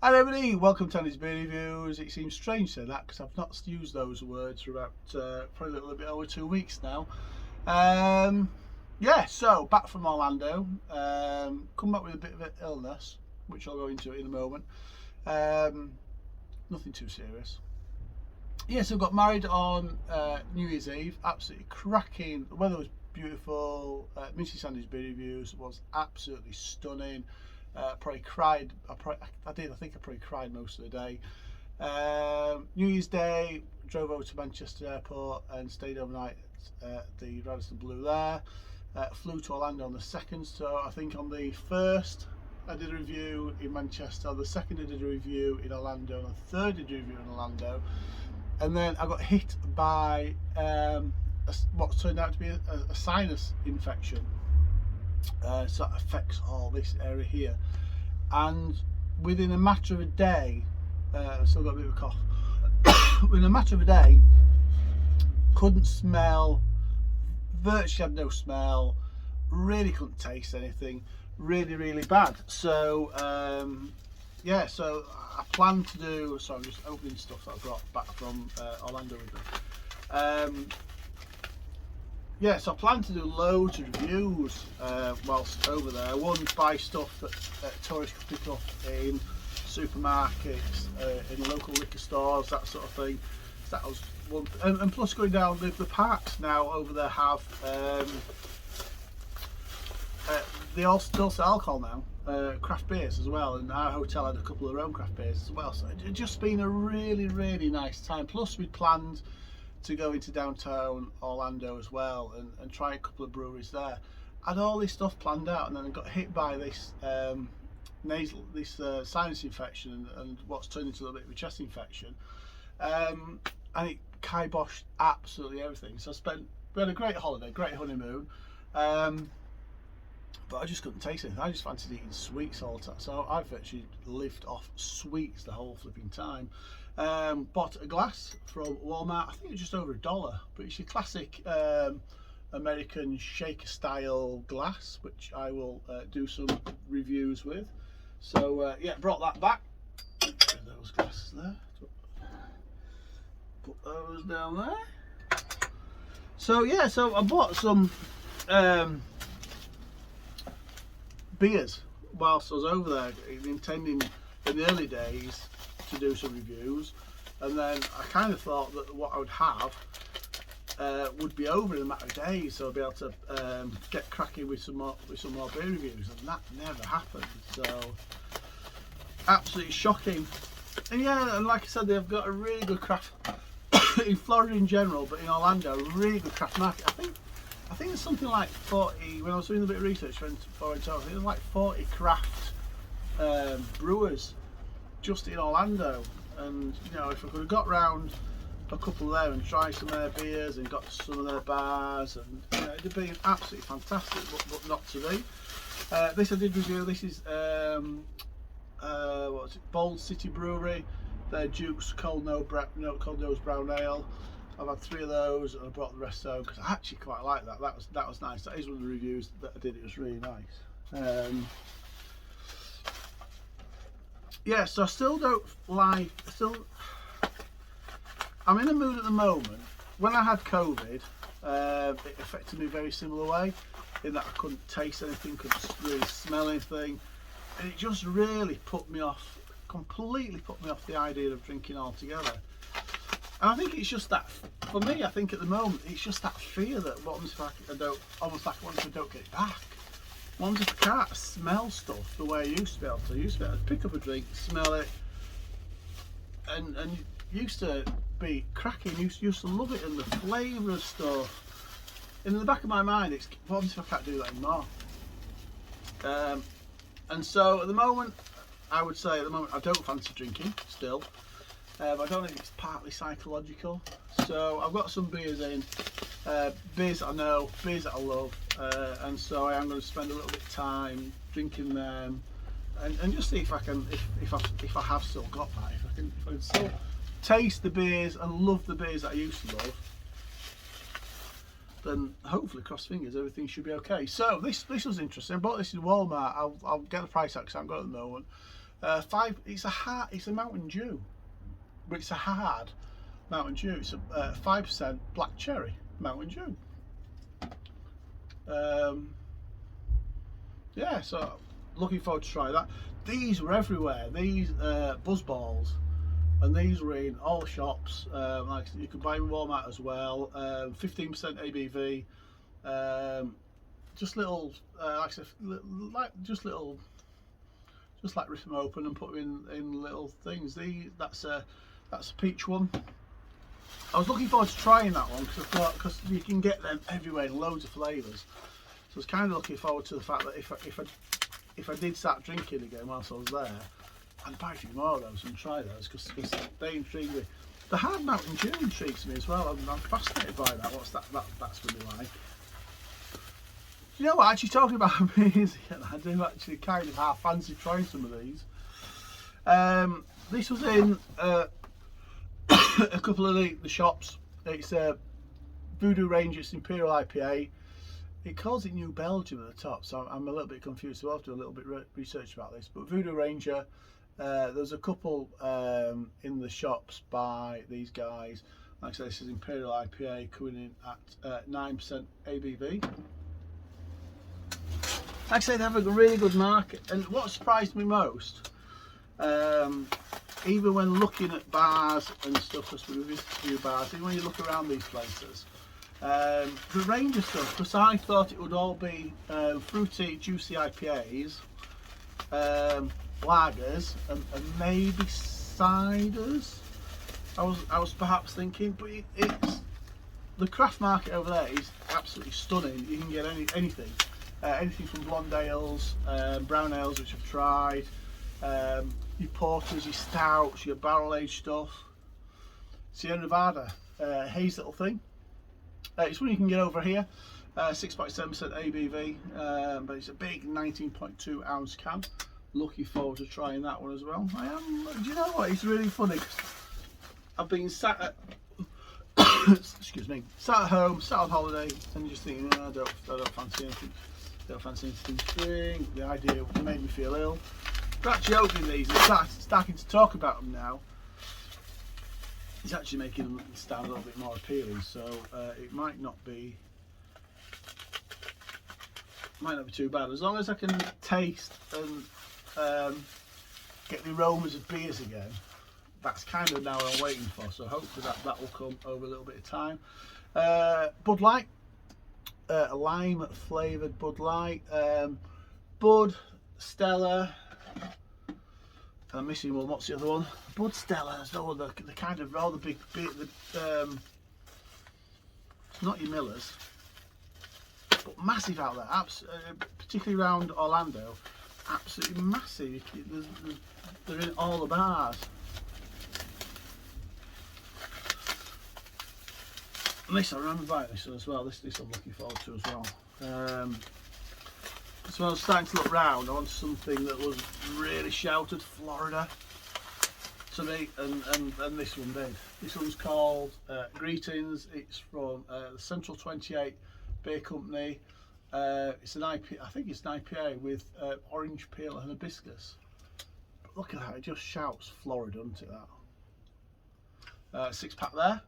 Hi everybody, welcome to Andy's Beer Reviews. It seems strange to say that because I've not used those words for about probably a little bit over 2 weeks now. Yeah, so back from Orlando, come back with a bit of an illness, which I'll go into in a moment. Nothing too serious. Yes, I got married on New Year's Eve, absolutely cracking. The weather was beautiful. Missy Sandy's Beer Reviews was absolutely stunning. Probably cried. I did. I think I probably cried most of the day. New Year's Day, drove over to Manchester Airport and stayed overnight at the Radisson Blu there. Flew to Orlando on the 2nd, so I think on the 1st I did a review in Manchester, on the 2nd I did a review in Orlando, on the 3rd I did a review in Orlando, and then I got hit by what turned out to be a sinus infection. So that affects all this area here, and within a matter of a day, I've still got a bit of a cough. Within a matter of a day, couldn't smell, virtually had no smell, really couldn't taste anything, really bad. So yeah, so I plan to do, so I'm just opening stuff that I brought back from Orlando with me. Yeah, so I plan to do loads of reviews whilst over there. One, buy stuff that tourists can pick up in supermarkets, in local liquor stores, that sort of thing. So that was one, and plus going down the parks now over there have they all still sell alcohol now, craft beers as well, and our hotel had a couple of their own craft beers as well. So it just been a really nice time. Plus we planned to go into downtown Orlando as well and try a couple of breweries there. I had all this stuff planned out, and then I got hit by this sinus infection and what's turned into a little bit of a chest infection, and it kiboshed absolutely everything. So we had a great holiday, great honeymoon, but I just couldn't taste anything. I just fancied eating sweets all the time. So I've actually lived off sweets the whole flipping time. Bought a glass from Walmart. I think it's just over $1, but it's your classic American shaker style glass, which I will do some reviews with. So yeah, brought that back. Those glasses there. Put those down there. So yeah, so I bought some beers whilst I was over there, intending in the early days to do some reviews, and then I kind of thought that what I would have would be over in a matter of days, so I'd be able to get cracking with some more beer reviews, and that never happened. So absolutely shocking. And yeah, and like I said, they've got a really good craft in Florida in general, but in Orlando, a really good craft market. I think it's something like 40, when I was doing a bit of research for I think it was like 40 craft brewers just in Orlando. And you know, if I could have got round a couple there and tried some of their beers and got to some of their bars, and you know, it'd have been absolutely fantastic, but not to be. This I did review. This is what is it? Bold City Brewery, their Duke's Cold Nose Brown Ale. I've had 3 of those, and I brought the rest home because I actually quite like that. That was nice. That is one of the reviews that I did. It was really nice. Yeah, so I still don't like. I'm in a mood at the moment. When I had COVID, it affected me very similar way, in that I couldn't taste anything, couldn't really smell anything, and it just really put me off. Completely put me off the idea of drinking altogether. And I think it's just that, for me, I think at the moment, it's just that fear that what happens if I don't, almost like what if I don't get it back? What happens if I can't smell stuff the way I used to be able to? I used to be able to pick up a drink, smell it, and used to be cracking, used to love it, and the flavour of stuff. And in the back of my mind, it's what happens if I can't do that anymore? And so at the moment, I would say at the moment, I don't fancy drinking still. I don't think it's partly psychological. So I've got some beers in, beers that I know, beers that I love, and so I am going to spend a little bit of time drinking them, and just see if I can, if I have still got that, if I can still taste the beers and love the beers that I used to love, then hopefully, cross fingers, everything should be okay. So this was interesting. I bought this in Walmart. I'll get the price out because I haven't got it at the moment. It's a Mountain Dew, but it's a hard Mountain Dew. It's a 5% black cherry Mountain Dew. Yeah, so looking forward to try that. These were everywhere. These buzz balls, and these were in all the shops. Like you could buy them in Walmart as well. 15% ABV. Just little, like I said, just like rip them open and put them in little things. That's a peach one. I was looking forward to trying that one because you can get them everywhere in loads of flavours. So I was kind of looking forward to the fact that if I did start drinking again whilst I was there, I'd buy a few more of those and try those because they intrigue me. The hard Mountain Dew intrigues me as well. I'm fascinated by that. That's going to be like. You know what? Actually, talking about beers, I do actually kind of half fancy trying some of these. This was in a couple of the shops. It's Voodoo Ranger. It's Imperial IPA. It calls it New Belgium at the top, so I'm a little bit confused. So I'll have to do a little bit research about this. But Voodoo Ranger, there's a couple in the shops by these guys. Like I said, this is Imperial IPA coming in at 9% ABV. Like I said, they have a really good market. And what surprised me most, even when looking at bars and stuff, because we visited a few bars, even when you look around these places, the range of stuff, because I thought it would all be fruity, juicy IPAs, lagers, and maybe ciders. I was perhaps thinking, but it's the craft market over there is absolutely stunning. You can get anything. Anything from blonde ales, brown ales, which I've tried, your porters, your stouts, your barrel aged stuff. Sierra Nevada, haze little thing. It's one you can get over here, 6.7% ABV, but it's a big 19.2 ounce can. Looking forward to trying that one as well. I am. Do you know what? It's really funny. I've been sat at excuse me, sat at home, sat on holiday, and just thinking, I don't fancy anything. Don't fancy anything to drink. The idea made me feel ill. But actually opening these and starting to talk about them now, it's actually making them stand a little bit more appealing. So it might not be too bad as long as I can taste and get the aromas of beers again. That's kind of now what I'm waiting for. So hopefully that will come over a little bit of time. Bud Light. A lime flavoured Bud Light, Bud, Stella, and I'm missing one. What's the other one? Bud, Stella. There's no other. The kind of all the big, not your Millers, but massive out there. Particularly around Orlando, absolutely massive. They're in all the bars. And this, I remember buying this one as well. This I'm looking forward to as well. So I was starting to look round. I wanted something that was really shouted Florida to me, and this one did. This one's called Greetings. It's from the Central 28 Beer Company. It's an IPA. I think it's an IPA with orange peel and hibiscus. But look at that! It just shouts Florida, doesn't it? That 6-pack there.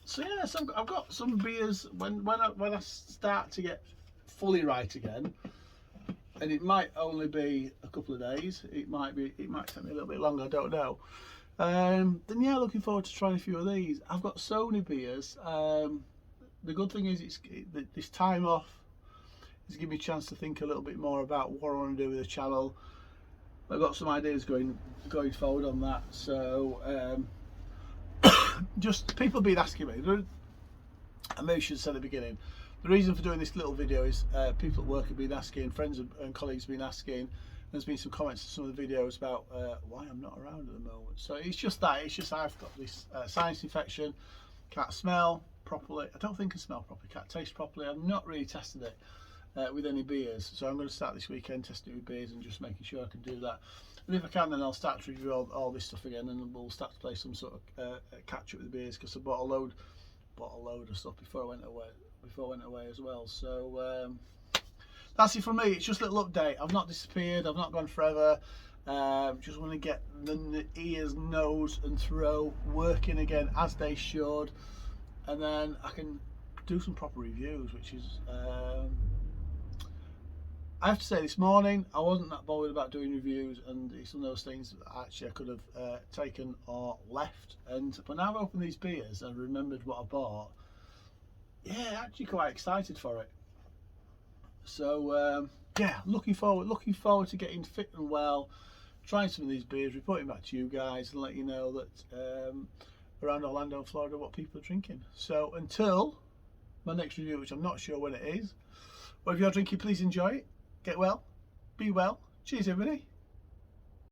So yeah, so I've got some beers when I start to get fully right again, and it might only be a couple of days. It might take me a little bit longer. I don't know. Then yeah, looking forward to trying a few of these. I've got so many beers. The good thing is this time off is giving me a chance to think a little bit more about what I want to do with the channel. I've got some ideas going forward on that. So. Just people been asking me, and maybe I should say at the beginning, the reason for doing this little video is people at work have been asking, friends and colleagues have been asking. There's been some comments on some of the videos about why I'm not around at the moment. So it's just I've got this sinus infection, can't smell properly. I don't think I can smell properly, can't taste properly. I've not really tested it with any beers, so I'm going to start this weekend testing it with beers and just making sure I can do that. And if I can, then I'll start to review all this stuff again, and we'll start to play some sort of catch up with the beers, because I bought a load of stuff before I went away as well. So that's it from me. It's just a little update. I've not disappeared. I've not gone forever. Just want to get the ears, nose and throat working again as they should, and then I can do some proper reviews, which is I have to say, this morning I wasn't that bothered about doing reviews, and it's one of those things that actually I could have taken or left. And when I've opened these beers and remembered what I bought, yeah, actually quite excited for it. So yeah, looking forward to getting fit and well, trying some of these beers, reporting back to you guys, and let you know that around Orlando, Florida, what people are drinking. So until my next review, which I'm not sure when it is, whatever you're drinking, please enjoy it. Get well, be well. Cheers, everybody.